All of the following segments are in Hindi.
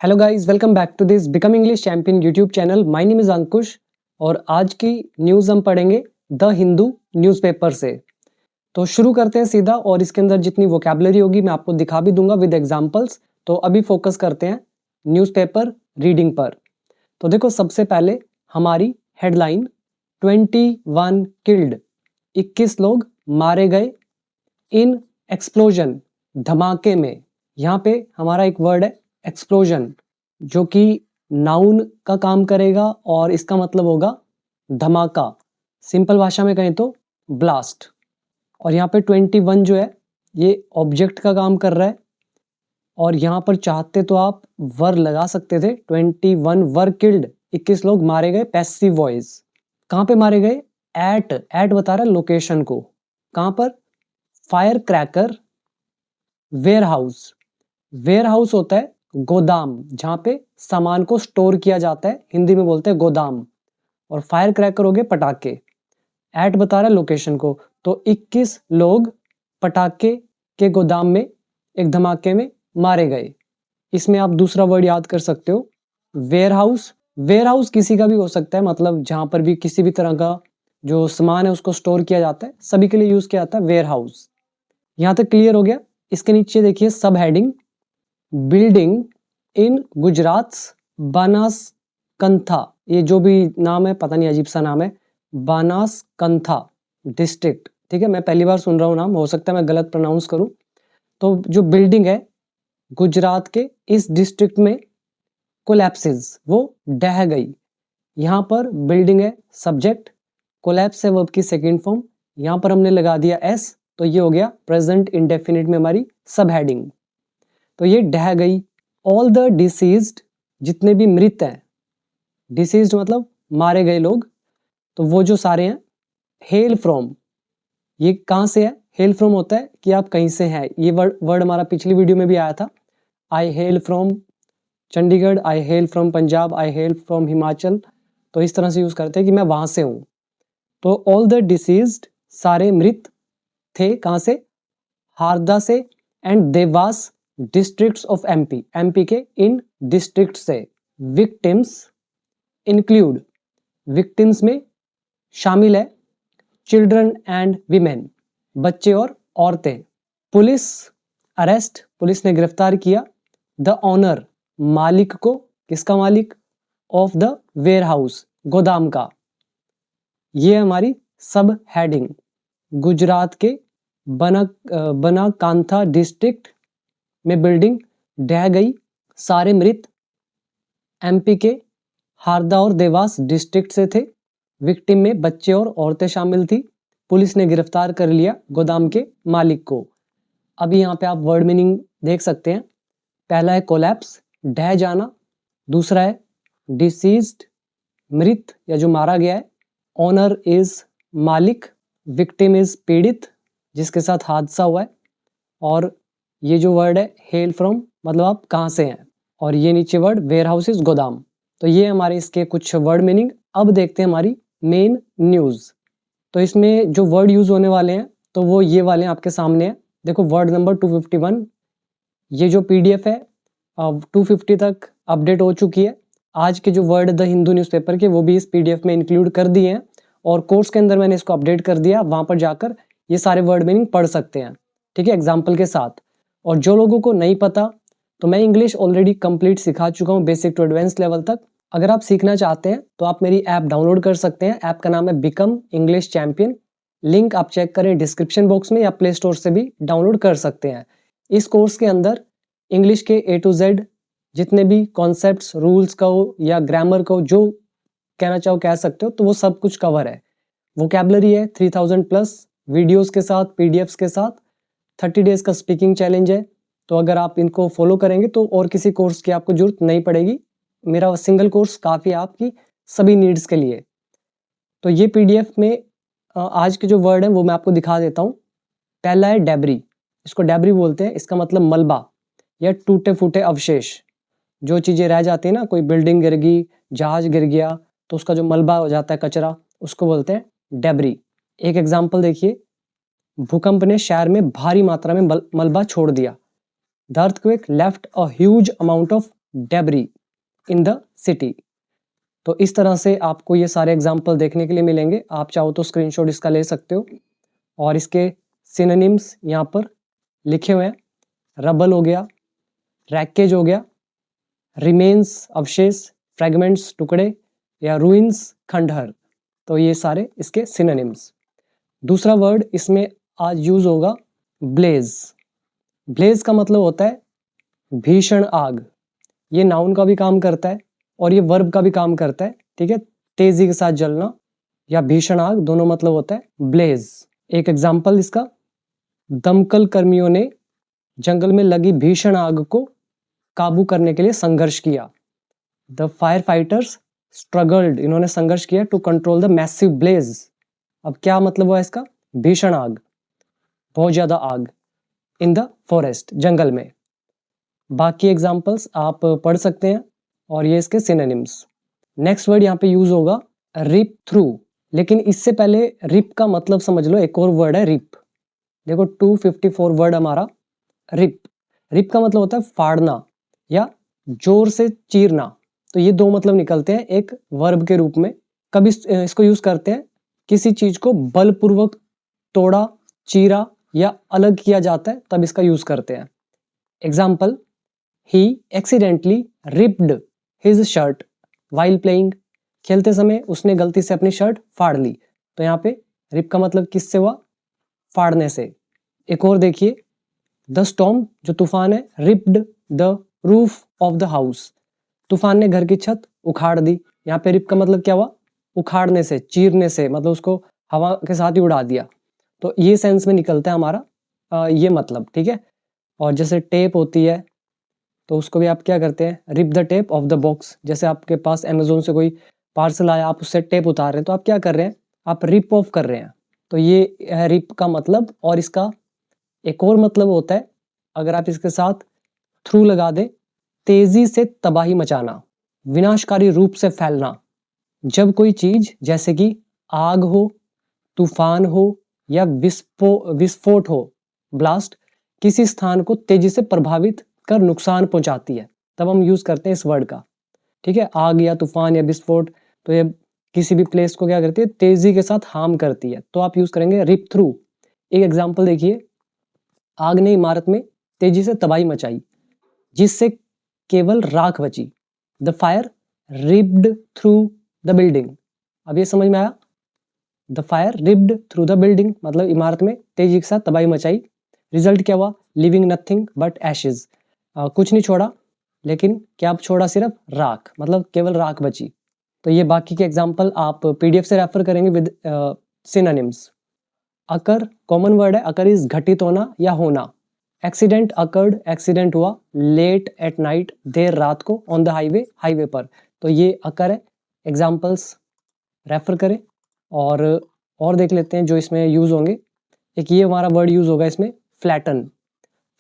Hello guys, welcome back to this become English champion YouTube channel. My name is Ankush और आज की न्यूज़ हम पढ़ेंगे द हिंदू न्यूज़पेपर से। तो शुरू करते हैं सीधा, और इसके अंदर जितनी वोकैबुलरी होगी मैं आपको दिखा भी दूंगा विद एग्जांपल्स। तो अभी फोकस करते हैं न्यूज़पेपर रीडिंग पर। तो देखो, सबसे पहले हमारी हेडलाइन 21 किल्ड, 21 लोग मारे गए इन एक्सप्लोजन, धमाके में। यहाँ पे हमारा एक वर्ड है एक्सप्लोजन, जो कि नाउन का काम करेगा और इसका मतलब होगा धमाका। सिंपल भाषा में कहें तो ब्लास्ट। और यहाँ पे 21 जो है ये ऑब्जेक्ट का काम कर रहा है, और यहाँ पर चाहते तो आप वर लगा सकते थे। 21 वर किल्ड, 21 लोग मारे गए। Passive voice. कहाँ पे मारे गए? एट बता रहा है लोकेशन को। कहाँ पर? Firecracker warehouse. Warehouse होता है गोदाम, जहां पे सामान को स्टोर किया जाता है, हिंदी में बोलते हैं गोदाम। और फायर क्रैकर हो गए पटाखे। एट बता रहा है लोकेशन को, तो 21 लोग पटाखे के गोदाम में एक धमाके में मारे गए। इसमें आप दूसरा वर्ड याद कर सकते हो, वेयर हाउस। वेयर हाउस किसी का भी हो सकता है, मतलब जहां पर भी किसी भी तरह का जो सामान है उसको स्टोर किया जाता है, सभी के लिए यूज किया जाता है वेयर हाउस। यहां तक क्लियर हो गया। इसके नीचे देखिए सब हेडिंग, बिल्डिंग इन गुजरात बनासकंथा। ये जो भी नाम है, पता नहीं, अजीब सा नाम है, बनासकंथा डिस्ट्रिक्ट। ठीक है, मैं पहली बार सुन रहा हूँ नाम, हो सकता है मैं गलत प्रोनाउंस करूँ। तो जो बिल्डिंग है गुजरात के इस डिस्ट्रिक्ट में कोलैप्सिस, वो ढह गई। यहाँ पर बिल्डिंग है सब्जेक्ट, कोलैप्स है वर्ब की सेकेंड फॉर्म। यहाँ पर हमने लगा दिया एस, तो ये हो गया प्रेजेंट इंडेफिनिट में हमारी सब हेडिंग। तो ये ढह गई। ऑल द डिसीज्ड, जितने भी मृत हैं, डिसीज्ड मतलब मारे गए लोग, तो वो जो सारे हैं। हेल फ्रॉम, ये कहाँ से है? हेल फ्रॉम होता है कि आप कहीं से हैं। ये वर्ड हमारा पिछली वीडियो में भी आया था। I hail from Chandigarh, I hail from Punjab, I hail from Himachal. तो इस तरह से यूज करते हैं कि मैं वहां से हूं। तो ऑल द डिसीज्ड, सारे मृत थे, कहां से? हारदा से and Dewas districts of MP, MP के इन डिस्ट्रिक्ट से। विक्टिम्स इंक्लूड, विक्टिम्स में शामिल है चिल्ड्रन एंड विमेन, बच्चे और औरतें। पुलिस अरेस्ट, पुलिस ने गिरफ्तार किया। द ऑनर, मालिक को, किसका मालिक? ऑफ द वेयर हाउस, गोदाम का। ये हमारी सब हेडिंग। गुजरात के बनाकांथा डिस्ट्रिक्ट में बिल्डिंग ढह गई, सारे मृत एमपी के हारदा और देवास डिस्ट्रिक्ट से थे। विक्टिम में बच्चे और औरतें शामिल थी। पुलिस ने गिरफ्तार कर लिया गोदाम के मालिक को। अभी यहाँ पे आप वर्ड मीनिंग देख सकते हैं। पहला है कोलैप्स, ढह जाना। दूसरा है डिसीज्ड, मृत या जो मारा गया है। ऑनर इज मालिक, विक्टिम इज पीड़ित, जिसके साथ हादसा हुआ है। और ये जो वर्ड है हेल फ्रॉम, मतलब आप कहाँ से हैं। और ये नीचे वर्ड वेयर हाउस इज गोदाम। तो ये हमारे इसके कुछ वर्ड मीनिंग। अब देखते हैं हमारी मेन न्यूज़। तो इसमें जो वर्ड यूज होने वाले हैं तो वो ये वाले हैं, आपके सामने है। देखो, वर्ड नंबर 251। ये जो पीडीएफ है 250 तक अपडेट हो चुकी है। आज के जो वर्ड द हिंदू न्यूज़पेपर के, वो भी इस पीडीएफ में इंक्लूड कर दिए हैं, और कोर्स के अंदर मैंने इसको अपडेट कर दिया। वहां पर जाकर ये सारे वर्ड मीनिंग पढ़ सकते हैं, ठीक है, एग्जाम्पल के साथ। और जो लोगों को नहीं पता, तो मैं इंग्लिश ऑलरेडी कंप्लीट सिखा चुका हूँ, बेसिक टू एडवांस लेवल तक। अगर आप सीखना चाहते हैं तो आप मेरी ऐप डाउनलोड कर सकते हैं। ऐप का नाम है बिकम इंग्लिश चैंपियन। लिंक आप चेक करें डिस्क्रिप्शन बॉक्स में, या प्ले स्टोर से भी डाउनलोड कर सकते हैं। इस कोर्स के अंदर इंग्लिश के A to Z जितने भी कॉन्सेप्ट्स, रूल्स कहो या ग्रामर कहो, जो कहना चाहो कह सकते हो, तो वो सब कुछ कवर है। वोकैबुलरी है 3000 प्लस, वीडियोस के साथ, पीडीएफ्स के साथ। 30 डेज का स्पीकिंग चैलेंज है। तो अगर आप इनको फॉलो करेंगे तो और किसी कोर्स की आपको जरूरत नहीं पड़ेगी। मेरा सिंगल कोर्स काफ़ी है आपकी सभी नीड्स के लिए। तो ये पीडीएफ में आज के जो वर्ड हैं वो मैं आपको दिखा देता हूँ। पहला है डेब्री, इसको डेब्री बोलते हैं। इसका मतलब मलबा या टूटे फूटे अवशेष। जो चीज़ें रह जाती है ना, कोई बिल्डिंग गिर गई, जहाज गिर गया, तो उसका जो मलबा हो जाता है, कचरा, उसको बोलते हैं डेब्री। एक एग्जाम्पल देखिए, भूकंप ने शहर में भारी मात्रा में मलबा छोड़ दिया। The earthquake left a huge amount of debris in the city. तो इस तरह से आपको ये सारे एग्जाम्पल देखने के लिए मिलेंगे। आप चाहो तो स्क्रीनशॉट इसका ले सकते हो और इसके सिनोनिम्स यहाँ पर लिखे हुए हैं। रबल हो गया, रैकेज हो गया, रिमेन्स अवशेष, फ्रेगमेंट्स टुकड़े, या रूइंस खंडहर। तो ये सारे इसके सिनोनिम्स। दूसरा वर्ड इसमें आज यूज होगा ब्लेज। ब्लेज का मतलब होता है भीषण आग। ये नाउन का भी काम करता है और ये वर्ब का भी काम करता है, ठीक है। तेजी के साथ जलना या भीषण आग दोनों मतलब होता है ब्लेज। एक एग्जाम्पल इसका, दमकल कर्मियों ने जंगल में लगी भीषण आग को काबू करने के लिए संघर्ष किया। द फायर फाइटर्स स्ट्रगल्ड, इन्होंने संघर्ष किया to control the massive blaze. अब क्या मतलब हुआ इसका, भीषण आग, बहुत ज्यादा आग, इन द फॉरेस्ट, जंगल में। बाकी एग्जाम्पल्स आप पढ़ सकते हैं और ये इसके सिनोनिम्स। नेक्स्ट वर्ड यहाँ पे यूज होगा रिप थ्रू। लेकिन इससे पहले रिप का मतलब समझ लो, एक और वर्ड है रिप। देखो 254 वर्ड हमारा रिप। रिप का मतलब होता है फाड़ना या जोर से चीरना। तो ये दो मतलब निकलते हैं एक वर्ब के रूप में। कभी इसको यूज करते हैं किसी चीज को बलपूर्वक तोड़ा, चीरा या अलग किया जाता है, तब इसका यूज करते हैं। Example, he accidentally ripped his shirt while playing. खेलते समय उसने गलती से अपनी शर्ट फाड़ ली। तो यहाँ पे रिप का मतलब किससे हुआ, फाड़ने से। एक और देखिए, द स्टॉर्म जो तूफान है, ripped the roof of the house. तूफान ने घर की छत उखाड़ दी। यहाँ पे रिप का मतलब क्या हुआ, उखाड़ने से, चीरने से, मतलब उसको हवा के साथ ही उड़ा दिया। तो ये सेंस में निकलता है हमारा ये मतलब, ठीक है। और जैसे टेप होती है तो उसको भी आप क्या करते हैं, rip the tape of the box. जैसे आपके पास अमेजोन से कोई पार्सल आया, आप उससे टेप उतार रहे हैं, तो आप क्या कर रहे हैं, आप रिप ऑफ कर रहे हैं। तो ये है रिप का मतलब। और इसका एक और मतलब होता है, अगर आप इसके साथ थ्रू लगा दें, तेजी से तबाही मचाना, विनाशकारी रूप से फैलना। जब कोई चीज जैसे कि आग हो, तूफान हो या विस्फोट हो, ब्लास्ट, किसी स्थान को तेजी से प्रभावित कर नुकसान पहुंचाती है, तब हम यूज करते हैं इस वर्ड का, ठीक है। आग या तूफान या विस्फोट, तो ये किसी भी प्लेस को क्या करती है, तेजी के साथ हार्म करती है, तो आप यूज करेंगे रिप थ्रू। एक एग्जांपल देखिए, आग ने इमारत में तेजी से तबाही मचाई जिससे केवल राख बची। The fire ripped through the building. अब ये समझ में आया, the fire ripped through the building मतलब इमारत में तेजी के साथ तबाही मचाई। रिजल्ट क्या हुआ, लिविंग नथिंग बट एशेज। कुछ नहीं छोड़ा, लेकिन क्या छोड़ा, सिर्फ राख, मतलब केवल राख बची। तो ये बाकी के एग्जाम्पल आप पीडीएफ से रेफर करेंगे with synonyms. Occur common word है, अकर इज घटित होना या होना। एक्सीडेंट अकर्ड, एक्सीडेंट हुआ। लेट एट नाइट, देर रात को। ऑन द हाईवे, हाईवे पर। तो ये अकर है। एग्जाम्पल्स रेफर करें और देख लेते हैं जो इसमें यूज होंगे। एक ये हमारा वर्ड यूज होगा इसमें, फ्लैटन।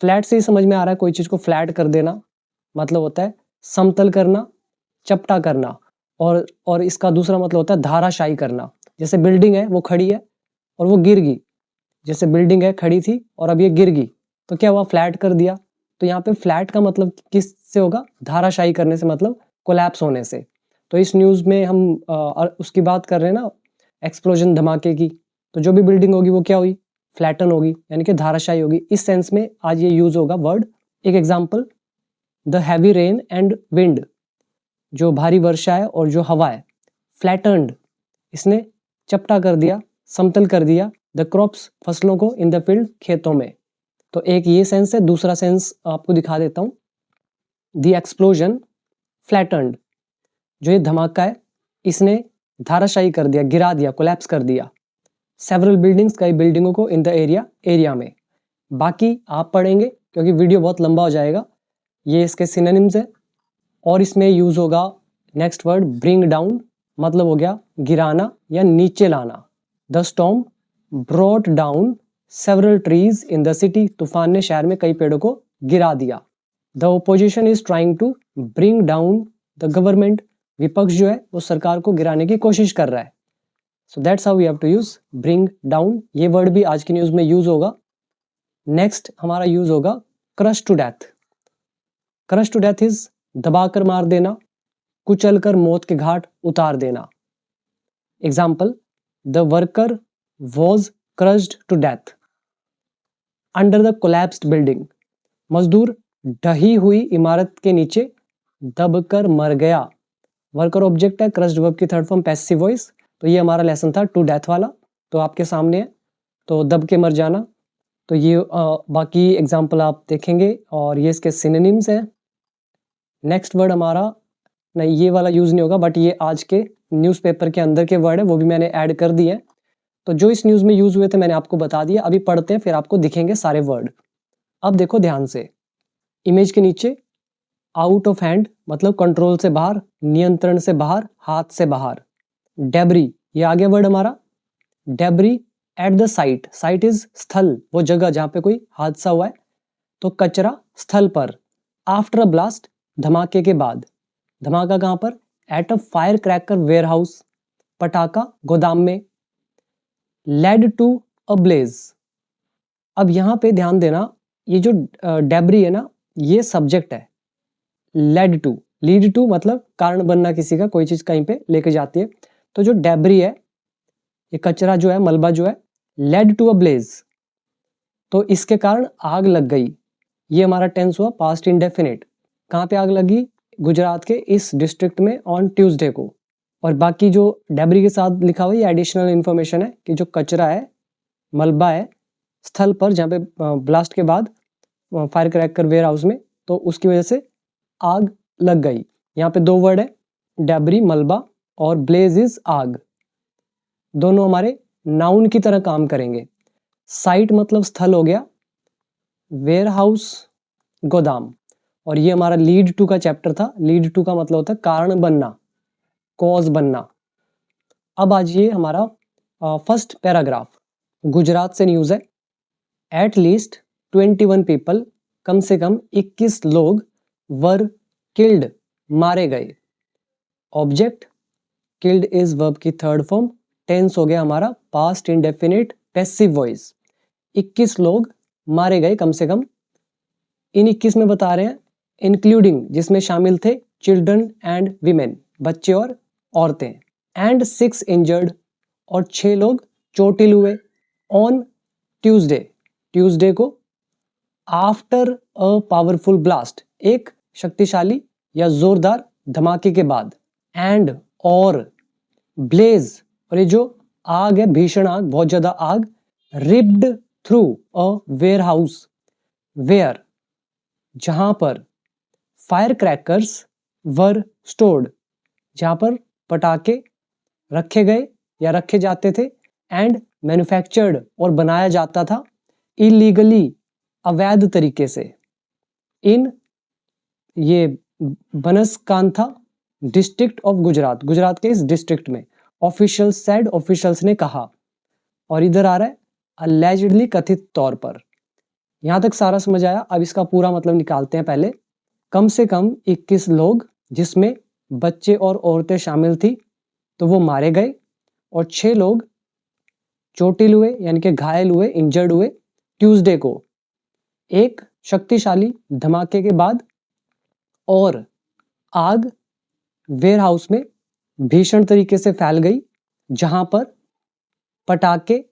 फ्लैट से ही समझ में आ रहा है, कोई चीज को फ्लैट कर देना, मतलब होता है समतल करना, चपटा करना। और इसका दूसरा मतलब होता है धाराशायी करना। जैसे बिल्डिंग है वो खड़ी है और वो गिर गई, जैसे बिल्डिंग है खड़ी थी और अब ये गिर गई, तो क्या हुआ, फ्लैट कर दिया। तो यहाँ पे फ्लैट का मतलब किससे होगा, धाराशायी करने से, मतलब कोलैप्स होने से। तो इस न्यूज में हम उसकी बात कर रहे हैं ना, एक्सप्लोजन, धमाके की। तो जो भी बिल्डिंग होगी वो क्या हुई, फ्लैटन होगी, यानी कि धाराशायी होगी। इस सेंस में आज ये यूज होगा वर्ड। एक example, the heavy rain and wind, जो भारी वर्षा है और जो हवा है, फ्लैटन्ड, इसने चपटा कर दिया, समतल कर दिया, द क्रॉप्स, फसलों को, इन द फील्ड, खेतों में। तो एक ये सेंस है। दूसरा सेंस आपको दिखा देता हूं, द एक्सप्लोजन फ्लैटन्ड, जो ये धमाका है इसने धाराशायी कर दिया, गिरा दिया, कोलैप्स कर दिया। सेवरल बिल्डिंग्स, कई बिल्डिंगों को, इन द एरिया में। बाकी आप पढ़ेंगे क्योंकि वीडियो बहुत लंबा हो जाएगा। ये इसके सिनोनिम्स है। और इसमें यूज होगा नेक्स्ट वर्ड ब्रिंग डाउन, मतलब हो गया गिराना या नीचे लाना। The storm brought down several trees in the city, तूफान ने शहर में कई पेड़ों को गिरा दिया। The opposition is trying to bring down the government, विपक्ष जो है वो सरकार को गिराने की कोशिश कर रहा है। So that's how we have to use bring down. ये वर्ड भी आज की न्यूज में यूज होगा। नेक्स्ट हमारा यूज होगा crush to death. Crush to death is दबाकर मार देना, कुचलकर मौत के घाट उतार देना। Example, the worker was crushed to death under the collapsed building. मजदूर ढही हुई इमारत के नीचे दबकर मर गया। वर्कर ऑब्जेक्ट है, क्रश्ड वर्ब की थर्ड फॉर्म पैसिव वॉइस। तो ये हमारा लेसन था टू डेथ वाला, तो आपके सामने है, तो दब के मर जाना। तो ये बाकी एग्जाम्पल आप देखेंगे और ये इसके सिनोनिम्स हैं। नेक्स्ट वर्ड हमारा, नहीं ये वाला यूज़ नहीं होगा, बट ये आज के न्यूज़पेपर के अंदर के वर्ड है, वो भी मैंने ऐड कर दिए हैं। तो जो इस न्यूज़ में यूज़ हुए थे मैंने आपको बता दिया। अभी पढ़ते हैं, फिर आपको दिखेंगे सारे वर्ड। अब देखो ध्यान से, इमेज के नीचे आउट ऑफ हैंड मतलब कंट्रोल से बाहर, नियंत्रण से बाहर, हाथ से बाहर। डेब्री, ये आ गया वर्ड हमारा। Debris at the site, site is स्थल, वो जगह जहां पे कोई हादसा हुआ है। तो कचरा स्थल पर। आफ्टर अ ब्लास्ट, धमाके के बाद। धमाका कहां पर? At a firecracker warehouse, पटाखा गोदाम में। लेड टू अ ब्लेज, अब यहां पे ध्यान देना, ये जो डेब्री है ना, ये सब्जेक्ट है। लेड टू, लीड टू मतलब कारण बनना किसी का, कोई चीज कहीं पे लेके जाती है। तो जो डेब्री है, ये कचरा जो है, मलबा जो है, लेड टू अ ब्लेज, तो इसके कारण आग लग गई। ये हमारा टेंस हुआ पास्ट इंडेफिनिट। कहाँ पे आग लगी? गुजरात के इस डिस्ट्रिक्ट में ऑन ट्यूसडे को। और बाकी जो डेब्री के साथ लिखा हुआ ये एडिशनल इन्फॉर्मेशन है कि जो कचरा है, मलबा है, स्थल पर जहाँ पे ब्लास्ट के बाद फायर क्रैकर वेयर हाउस में, तो उसकी वजह से आग लग गई। यहाँ पे दो वर्ड है, डेब्री मलबा और ब्लेज इज आग। दोनों हमारे नाउन की तरह काम करेंगे। साइट मतलब स्थल हो गया, वेयर हाउस गोदाम। और ये हमारा लीड टू का चैप्टर था। लीड टू का मतलब होता है कारण बनना, कॉज बनना। अब आज ये हमारा फर्स्ट पैराग्राफ, गुजरात से न्यूज है। एट लीस्ट 21 पीपल, कम से कम 21 लोग, वर किल्ड, मारे गए। ऑब्जेक्ट, किल्ड इज वर्ब की थर्ड फॉर्म। टेंस हो गया हमारा पास्ट इंडेफिनिट पैसिव वॉइस। 21 लोग मारे गए कम से कम। इन 21 में बता रहे हैं इंक्लूडिंग, जिसमें शामिल थे चिल्ड्रन एंड वीमेन, बच्चे और औरतें। एंड 6 इंजर्ड, और 6 लोग चोटिल हुए। ऑन ट्यूसडे, ट्यूसडे को। आफ्टर अ पावरफुल ब्लास्ट, एक शक्तिशाली या जोरदार धमाके के बाद। एंड, और। ब्लेज, और ये जो आग है, भीषण आग, बहुत ज्यादा आग। Ripped through a warehouse, where, जहां पर। फायर क्रैकर्स वर स्टोर्ड, जहां पर पटाखे रखे गए या रखे जाते थे। एंड मैन्युफैक्चर्ड, और बनाया जाता था। इलीगली, अवैध तरीके से। इन, ये बनसकांथा डिस्ट्रिक्ट ऑफ गुजरात, गुजरात के इस डिस्ट्रिक्ट में। ऑफिशियल्स सेड, ऑफिशियल्स ने कहा। और इधर आ रहा है अलेजिडली, कथित तौर पर। यहां तक सारा समझ आया। अब इसका पूरा मतलब निकालते हैं पहले। कम से कम 21 लोग, जिसमें बच्चे और औरतें शामिल थी, तो वो मारे गए। और 6 लोग चोटिल हुए, यानी कि घायल हुए, इंजर्ड हुए, ट्यूसडे को, एक शक्तिशाली धमाके के बाद। और आग वेयर हाउस में भीषण तरीके से फैल गई, जहां पर पटाखे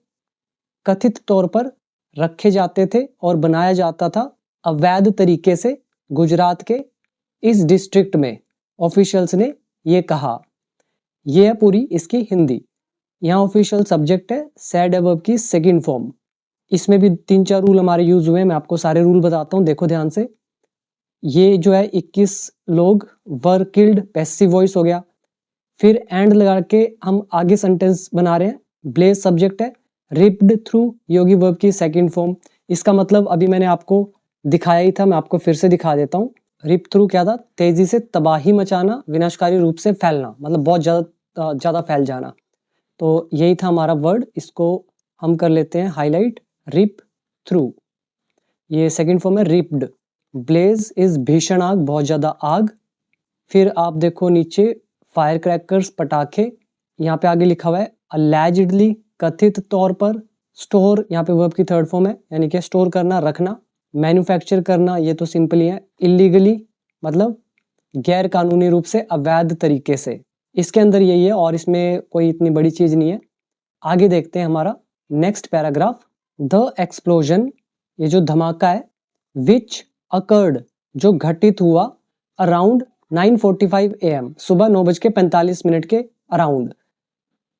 कथित तौर पर रखे जाते थे और बनाया जाता था अवैध तरीके से गुजरात के इस डिस्ट्रिक्ट में। ऑफिशियल्स ने ये कहा। यह है पूरी इसकी हिंदी। यहाँ ऑफिशियल सब्जेक्ट है, सैड वर्ब की सेकंड फॉर्म। इसमें भी 3-4 रूल हमारे यूज हुए हैं, मैं आपको सारे रूल बताता हूँ, देखो ध्यान से। ये जो है 21 लोग वर किल्ड, पैसिव वॉइस हो गया। फिर एंड लगा के हम आगे सेंटेंस बना रहे हैं। ब्लेज सब्जेक्ट है, रिप्ड थ्रू योगी वर्ब की सेकंड फॉर्म। इसका मतलब अभी मैंने आपको दिखाया ही था, मैं आपको फिर से दिखा देता हूँ। रिप थ्रू क्या था? तेजी से तबाही मचाना, विनाशकारी रूप से फैलना, मतलब बहुत ज्यादा फैल जाना। तो यही था हमारा वर्ड, इसको हम कर लेते हैं हाईलाइट। रिप थ्रू, ये सेकंड फॉर्म है रिप्ड। ब्लेज इज भीषण आग, बहुत ज्यादा आग। फिर आप देखो नीचे फायर क्रैकर्स, पटाखे। यहाँ पे आगे लिखा हुआ है अलेजिडली, कथित तौर पर। स्टोर, यहाँ पे वर्ब की थर्ड फॉर्म है, यानी कि स्टोर करना, रखना। मैन्युफैक्चर करना, ये तो सिंपल ही है। इलीगली मतलब गैर कानूनी रूप से, अवैध तरीके से। इसके अंदर यही है और इसमें कोई इतनी बड़ी चीज नहीं है। आगे देखते हैं हमारा नेक्स्ट पैराग्राफ। द एक्सप्लोजन, ये जो धमाका है, विच अकर्ड, जो घटित हुआ, अराउंड 9:45 AM, सुबह 9:45 के अराउंड।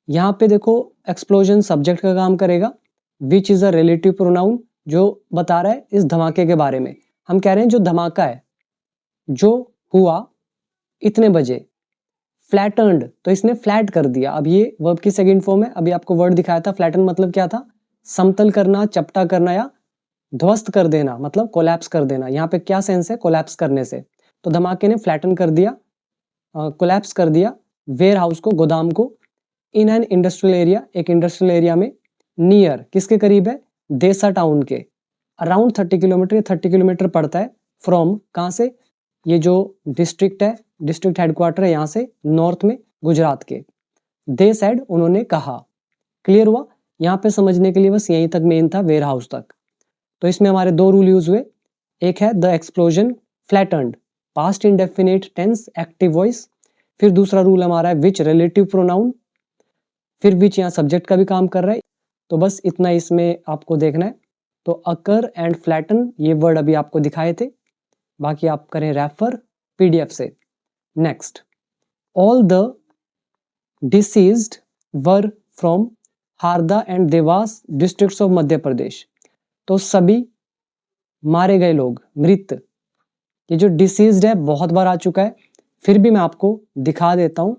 यहाँ पे देखो एक्सप्लोजन सब्जेक्ट का काम करेगा, which is a relative pronoun, जो बता रहा है इस धमाके के बारे में। हम कह रहे हैं जो धमाका है, जो हुआ इतने बजे, फ्लैटन्ड, तो इसने फ्लैट कर दिया। अब ये वर्ब की सेकंड फॉर्म है, अभी आपको वर्ड दिखाया था। फ्लैटन मतलब क्या था? समतल करना, चपटा करना या ध्वस्त कर देना, मतलब कोलैप्स कर देना। यहाँ पे क्या सेंस है? कोलैप्स करने से। तो धमाके ने फ्लैटन कर दिया, कोलैप्स कर दिया वेयर हाउस को, गोदाम को, इन एन इंडस्ट्रियल एरिया, एक इंडस्ट्रियल एरिया में, नियर, किसके करीब है? देसा टाउन के, अराउंड 30 किलोमीटर, 30 किलोमीटर पड़ता है फ्रॉम, कहाँ से? ये जो डिस्ट्रिक्ट है, डिस्ट्रिक्ट हेडक्वार्टर है यहाँ से, नॉर्थ में, गुजरात के। दे सेड, उन्होंने कहा। क्लियर हुआ? यहाँ पे समझने के लिए बस यहीं तक मेन था, वेयर हाउस तक। तो इसमें हमारे दो रूल यूज हुए। एक है the explosion flattened, past indefinite tense, active voice. फिर दूसरा रूल हमारा है विच रिलेटिव प्रोनाउन, फिर विच यहाँ सब्जेक्ट का भी काम कर रहा है। तो बस इतना इसमें आपको देखना है। तो अकर एंड फ्लैटन, ये वर्ड अभी आपको दिखाए थे, बाकी आप करें रेफर PDF से। Next, all the deceased were from Harda and Dewas districts of Madhya Pradesh. तो सभी मारे गए लोग, मृत, ये जो डिसीज्ड है बहुत बार आ चुका है, फिर भी मैं आपको दिखा देता हूं।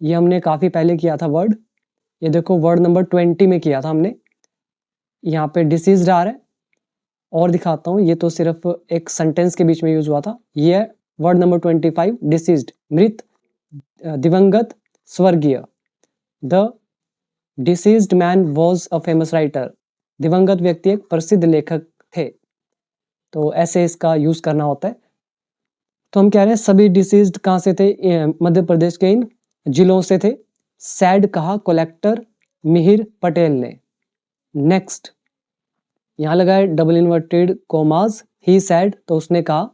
ये हमने काफी पहले किया था वर्ड, ये देखो वर्ड नंबर 20 में किया था हमने। यहाँ पे डिसीज्ड आ रहा है, और दिखाता हूँ, ये तो सिर्फ एक सेंटेंस के बीच में यूज हुआ था। ये है वर्ड नंबर 25, डिसीज्ड, मृत, दिवंगत, स्वर्गीय। The deceased man was a famous writer, दिवंगत व्यक्ति एक प्रसिद्ध लेखक थे। तो ऐसे इसका यूज करना होता है। तो हम कह रहे हैं सभी डिसीज्ड कहाँ से थे? मध्य प्रदेश के इन जिलों से थे। सैड कहा कलेक्टर मिहिर पटेल ने। नेक्स्ट, यहाँ लगा है डबल इन्वर्टेड कोमास, ही सैड, तो उसने कहा,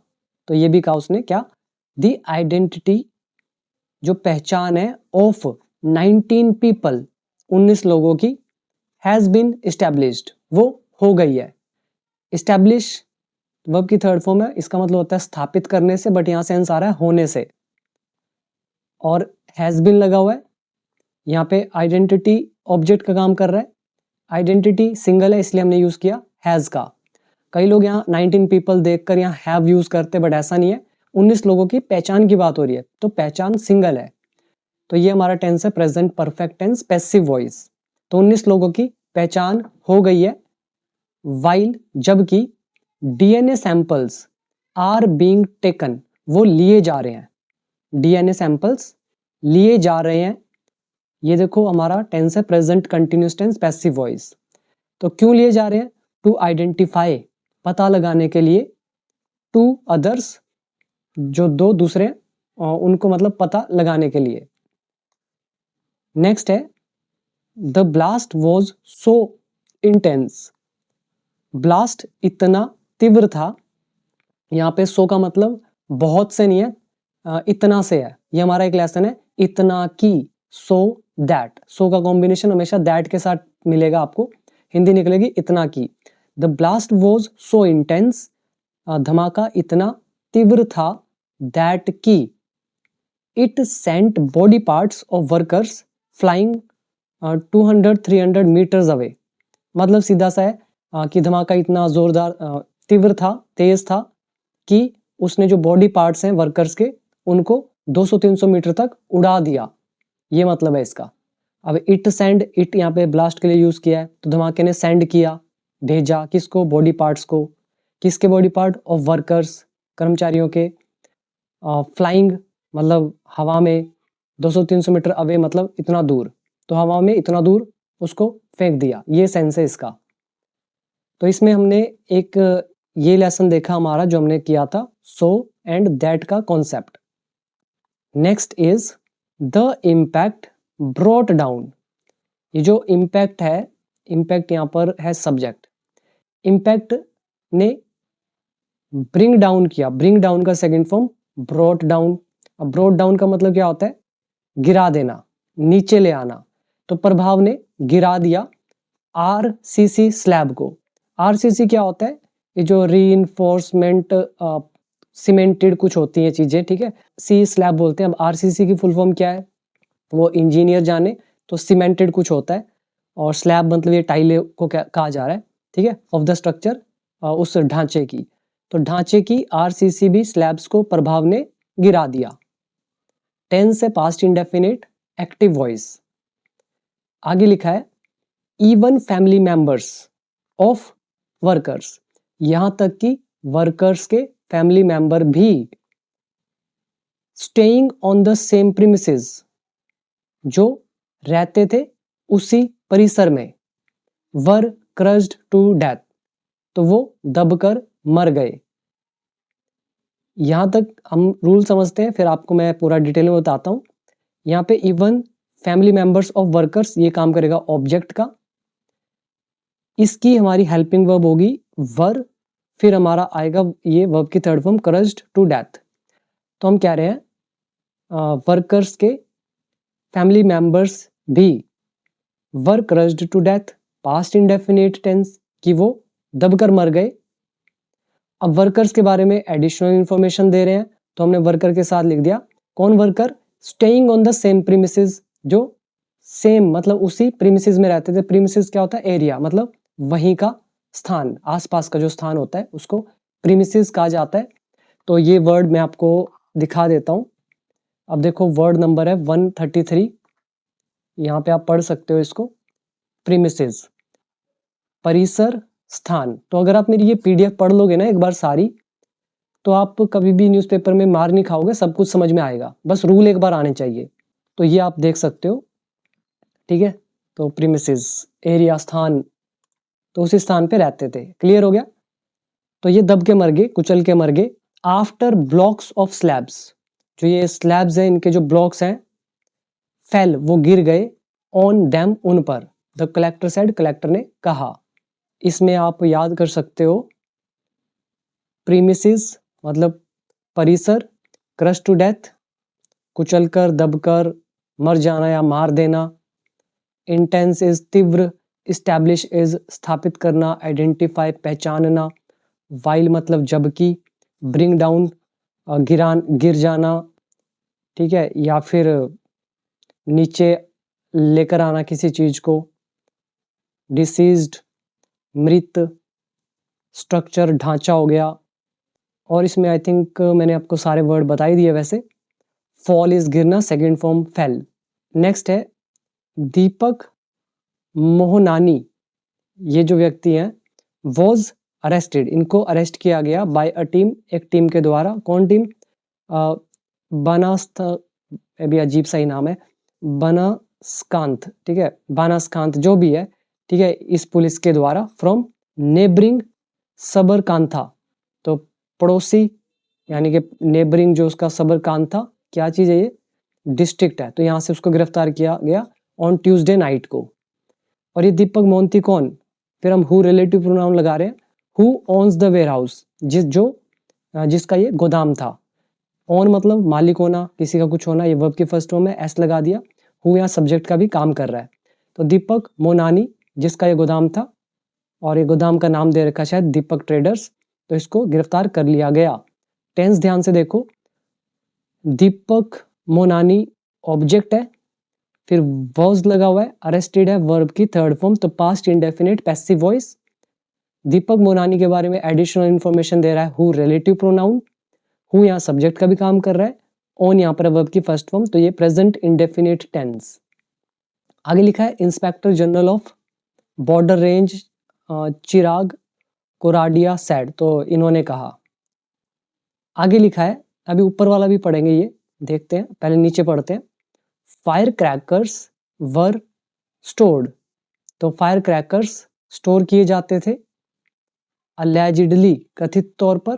तो ये भी कहा उसने क्या? द आइडेंटिटी, जो पहचान है, ऑफ 19 पीपल, 19 लोगों की, हैज बीन एस्टैब्लिश्ड, वो हो गई है। एस्टैब्लिश वर्ब की थर्ड फॉर्म है, इसका मतलब होता है स्थापित करने से, बट यहाँ सेंस आ रहा है होने से। और हैज बीन लगा हुआ है, यहाँ पे आइडेंटिटी ऑब्जेक्ट का काम कर रहा है। आइडेंटिटी सिंगल है इसलिए हमने यूज किया हैज का। कई लोग यहाँ 19 पीपल देखकर यहाँ हैव यूज करते, बट ऐसा नहीं है। 19 लोगों की पहचान की बात हो रही है, तो पहचान सिंगल है। तो ये हमारा टेंस है present perfect tense, passive voice. तो 19 लोगों की पहचान हो गई है। वाइल, जबकि DNA samples are being taken, वो लिए जा रहे हैं। DNA सैंपल्स लिए जा रहे हैं। ये देखो हमारा टेंस है present continuous tense, passive voice. तो क्यों लिए जा रहे हैं? टू आइडेंटिफाई, पता लगाने के लिए, टू अदर्स, जो दो दूसरे, उनको मतलब पता लगाने के लिए। नेक्स्ट है the blast was so intense, blast इतना तीव्र था। यहाँ पे सो का मतलब बहुत से नहीं है, इतना से है। ये हमारा एक लेसन है, इतना की, सो दैट। सो का कॉम्बिनेशन हमेशा दैट के साथ मिलेगा आपको, हिंदी निकलेगी इतना की। The blast was so intense, धमाका इतना तीव्र था, दैट की it sent body parts of workers flying 200-300 metres away. मतलब सीधा सा है कि धमाका इतना जोरदार, तीव्र था, तेज था, कि उसने जो बॉडी पार्ट्स हैं वर्कर्स के, उनको 200-300 मीटर तक उड़ा दिया। ये मतलब है इसका। अब इट सेंड, इट यहाँ पे ब्लास्ट के लिए यूज किया है, तो धमाके ने सेंड किया, भेजा, किसको? बॉडी पार्ट्स को। किसके बॉडी पार्ट? ऑफ वर्कर्स, कर्मचारियों के। फ्लाइंग मतलब हवा में, 200-300 मीटर अवे मतलब इतना दूर, तो हवा में इतना दूर उसको फेंक दिया। ये सेंस है इसका। तो इसमें हमने एक ये लेसन देखा हमारा जो हमने किया था, सो एंड दैट का concept. Next is the impact brought down. ये जो इम्पैक्ट है, इम्पैक्ट यहाँ पर है सब्जेक्ट। इम्पैक्ट ने ब्रिंग डाउन किया, ब्रिंग डाउन का सेकंड फॉर्म ब्रॉट डाउन। अब ब्रॉट डाउन का मतलब क्या होता है? गिरा देना, नीचे ले आना। तो प्रभाव ने गिरा दिया आरसीसी स्लैब को। आरसीसी क्या होता है? ये जो रीइंफोर्समेंट सीमेंटेड कुछ होती हैं चीजें, ठीक है, सी स्लैब बोलते हैं। अब आरसीसी की फुल फॉर्म क्या है वो इंजीनियर जाने, तो सीमेंटेड कुछ होता है, और स्लैब मतलब ये टाइले को कहा जा रहा है, ठीक है, ऑफ द स्ट्रक्चर, उस ढांचे की। तो ढांचे की आरसीसी भी स्लैब्स को प्रभाव ने गिरा दिया। टेंस है पास्ट इंडेफिनिट एक्टिव वॉइस। आगे लिखा है even family members of workers, यहां तक कि वर्कर्स के फैमिली मेंबर भी staying on the same premises, जो रहते थे उसी परिसर में, वर क्रश्ड टू डेथ, तो वो दबकर मर गए। यहां तक हम रूल समझते हैं, फिर आपको मैं पूरा डिटेल में बताता हूं। यहाँ पे even family members of workers ये काम करेगा ऑब्जेक्ट का। इसकी हमारी हेल्पिंग वर्ब होगी वर, फिर हमारा आएगा ये वर्ब की third form crushed to death. तो हम कह रहे हैं वर्कर्स के फैमिली मेंबर्स भी were crushed to death, past indefinite tense, कि वो दबकर मर गए। अब वर्कर्स के बारे में एडिशनल इंफॉर्मेशन दे रहे हैं, तो हमने वर्कर के साथ लिख दिया कौन worker? Staying on the same premises, जो सेम मतलब उसी प्रीमिसेस में रहते थे। प्रीमिसेस क्या होता है? एरिया, मतलब वहीं का स्थान, आसपास का जो स्थान होता है उसको प्रीमिसेस कहा जाता है। तो ये वर्ड मैं आपको दिखा देता हूं। अब देखो वर्ड नंबर है 133, यहाँ पे आप पढ़ सकते हो इसको, प्रीमिसेस, परिसर, स्थान। तो अगर आप मेरी ये पीडीएफ पढ़ लोगे ना एक बार सारी, तो आप कभी भी न्यूज़पेपर में मार नहीं खाओगे, सब कुछ समझ में आएगा, बस रूल एक बार आने चाहिए। तो ये आप देख सकते हो, ठीक है। तो प्रीमिसेस एरिया, स्थान, तो उसी स्थान पे रहते थे। क्लियर हो गया? तो ये दब के मर गए, कुचल के मर गए। आफ्टर ब्लॉक्स ऑफ स्लैब्स, जो ये स्लैब्स हैं इनके जो ब्लॉक्स हैं, फेल वो गिर गए, ऑन डैम उन पर, द कलेक्टर सेड कलेक्टर ने कहा। इसमें आप याद कर सकते हो प्रीमिसेस मतलब परिसर, क्रश टू डेथ कुचलकर, दबकर, मर जाना या मार देना, इंटेंस इज तीव्र, इस्टेब्लिश इज स्थापित करना, आइडेंटिफाई पहचानना, वाइल मतलब जबकि, ब्रिंग डाउन गिर जाना, ठीक है, या फिर नीचे लेकर आना किसी चीज को, डिसीज्ड मृत, स्ट्रक्चर ढांचा हो गया। और इसमें आई थिंक मैंने आपको सारे वर्ड बता ही दिए वैसे। फॉल इज गिरना, सेकेंड फॉर्म फेल। नेक्स्ट है दीपक मोहनानी, ये जो व्यक्ति हैं वॉज अरेस्टेड, इनको अरेस्ट किया गया बाय अ टीम, एक टीम के द्वारा। कौन टीम? बनास्थ, अभी अजीब सा ही नाम है, बनास्कांत, ठीक है, बानास्कांत जो भी है, ठीक है, इस पुलिस के द्वारा, फ्रॉम नेबरिंग सबरकांथा, तो पड़ोसी यानी कि नेबरिंग जो उसका सबरकांथा क्या चीज है, ये डिस्ट्रिक्ट है, तो यहाँ से उसको गिरफ्तार किया गया ऑन ट्यूसडे नाइट को। और ये दीपक मोहंती कौन? फिर हम हु रिलेटिव प्रोनाउन लगा रहे हैं, who owns the warehouse, जिसका ये गोदाम था। ओन मतलब मालिक होना, किसी का कुछ होना, ये वर्ब की फर्स्ट फॉर्म है, एस लगा दिया। हु यहाँ सब्जेक्ट का भी काम कर रहा है। तो दीपक मोनानी जिसका ये गोदाम था, और ये गोदाम का नाम दे रखा शायद दीपक ट्रेडर्स, तो इसको गिरफ्तार कर लिया गया। टेंस ध्यान से देखो, दीपक मोनानी ऑब्जेक्ट है, फिर वॉज लगा हुआ है, अरेस्टेड है वर्ब की थर्ड फॉर्म, तो पास्ट इंडेफिनिट पैसिव वॉइस। दीपक मोनानी के बारे में एडिशनल इंफॉर्मेशन दे रहा है हु रिलेटिव प्रोनाउन, हु यहाँ सब्जेक्ट का भी काम कर रहा है, ऑन यहाँ पर वर्ब की फर्स्ट फॉर्म, तो ये प्रेजेंट इंडेफिनिट टेंस। आगे लिखा है inspector general of border range Chirag Coradia said, तो इन्होंने कहा। आगे लिखा है, अभी ऊपर वाला भी पढ़ेंगे, ये देखते हैं, पहले नीचे पढ़ते हैं। फायर क्रैकर्स वर स्टोर्ड, तो फायर क्रैकर्स स्टोर किए जाते थे, अलेजिडली कथित तौर पर,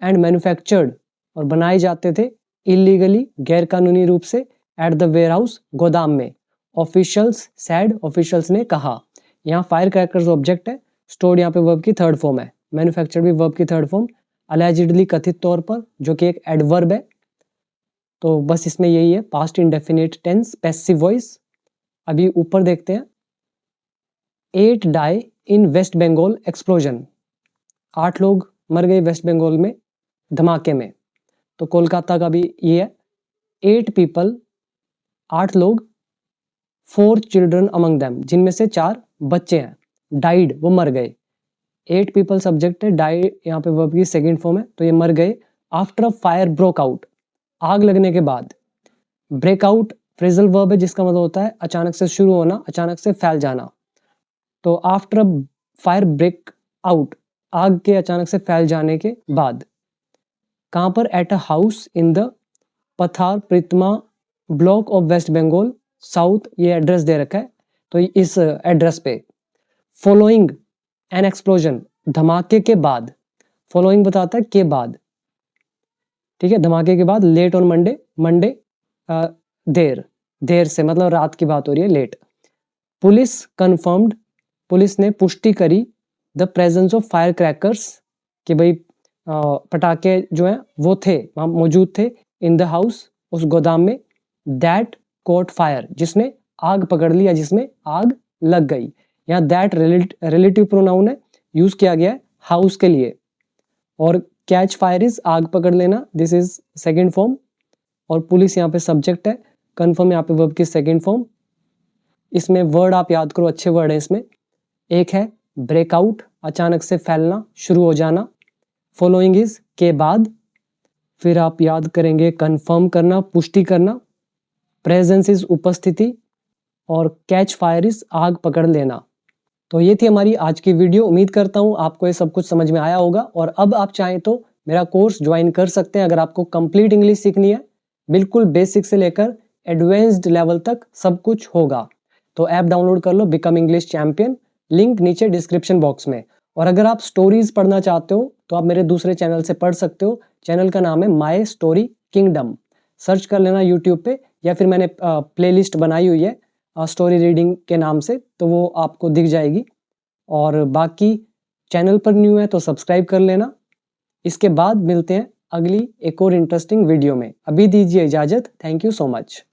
एंड मैन्युफैक्चर्ड और बनाए जाते थे, इलीगली गैरकानूनी रूप से, एट द वेयर हाउस गोदाम में, ऑफिशियल्स सेड ऑफिशियल्स ने कहा। यहाँ फायर क्रैकर्स ऑब्जेक्ट है, स्टोर्ड यहाँ पे वर्ब की थर्ड फॉर्म है, मैन्युफैक्चर्ड भी वर्ब की थर्ड फॉर्म, अलेजिडली कथित तौर पर जो कि एक एडवर्ब है, तो बस इसमें यही है, past indefinite tense, passive voice. अभी ऊपर देखते हैं, 8 die in West Bengal explosion, 8 लोग मर गए वेस्ट बंगाल में धमाके में। तो कोलकाता का भी ये है, 8 पीपल, 8 लोग, 4 चिल्ड्रन अमंग देम, जिनमें से 4 बच्चे हैं, डाइड वो मर गए। 8 पीपल सब्जेक्ट है, डाई यहाँ पे वर्ब की सेकंड फॉर्म है, तो ये मर गए। After a fire broke out, आग लगने के बाद। ब्रेकआउट फ्रेजल वर्ब है जिसका मतलब होता है अचानक से शुरू होना, अचानक से फैल जाना। तो after a fire break out, आग के अचानक से फैल जाने के बाद। कहाँ पर? At a house in the Patharpratima block of West Bengal south, ये एड्रेस दे रखा है, तो इस एड्रेस पे। फॉलोइंग एन एक्सप्लोजन, धमाके के बाद, फॉलोइंग बताता है के बाद, ठीक है, धमाके के बाद। लेट ऑन मंडे, मंडे देर से मतलब रात की बात हो रही है, लेट। पुलिस कंफर्म्ड, पुलिस ने पुष्टि करी the presence of fire crackers, कि भाई पटाखे जो हैं वो थे, वहाँ मौजूद थे, इन द हाउस, उस गोदाम में। दैट कॉट फायर, जिसने आग पकड़ ली या जिसमें आग लग गई। यहाँ दैट रिलेटिव प्रोनाउन है, यूज किया गया है हाउस के लिए। और कैच फायर इज आग पकड़ लेना, दिस इज सेकेंड फॉर्म। और पुलिस यहाँ पे सब्जेक्ट है, कन्फर्म यहाँ पे वर्ब की सेकेंड फॉर्म। इसमें वर्ड आप याद करो, अच्छे वर्ड है इसमें। एक है ब्रेकआउट, अचानक से फैलना, शुरू हो जाना। फॉलोइंग इज के बाद। फिर आप याद करेंगे कंफर्म करना, पुष्टि करना। प्रेजेंस इज उपस्थिति, और कैच फायर इज आग पकड़ लेना। तो ये थी हमारी आज की वीडियो। उम्मीद करता हूँ आपको ये सब कुछ समझ में आया होगा, और अब आप चाहें तो मेरा कोर्स ज्वाइन कर सकते हैं अगर आपको कंप्लीट इंग्लिश सीखनी है। बिल्कुल बेसिक से लेकर एडवांस्ड लेवल तक सब कुछ होगा। तो ऐप डाउनलोड कर लो, बिकम इंग्लिश चैंपियन, लिंक नीचे डिस्क्रिप्शन बॉक्स में। और अगर आप स्टोरीज पढ़ना चाहते हो तो आप मेरे दूसरे चैनल से पढ़ सकते हो। चैनल का नाम है माई स्टोरी किंगडम, सर्च कर लेना यूट्यूब पे, या फिर मैंने प्लेलिस्ट बनाई हुई है स्टोरी रीडिंग के नाम से, तो वो आपको दिख जाएगी। और बाकी चैनल पर न्यू है तो सब्सक्राइब कर लेना। इसके बाद मिलते हैं अगली एक और इंटरेस्टिंग वीडियो में। अभी दीजिए इजाज़त, थैंक यू सो मच।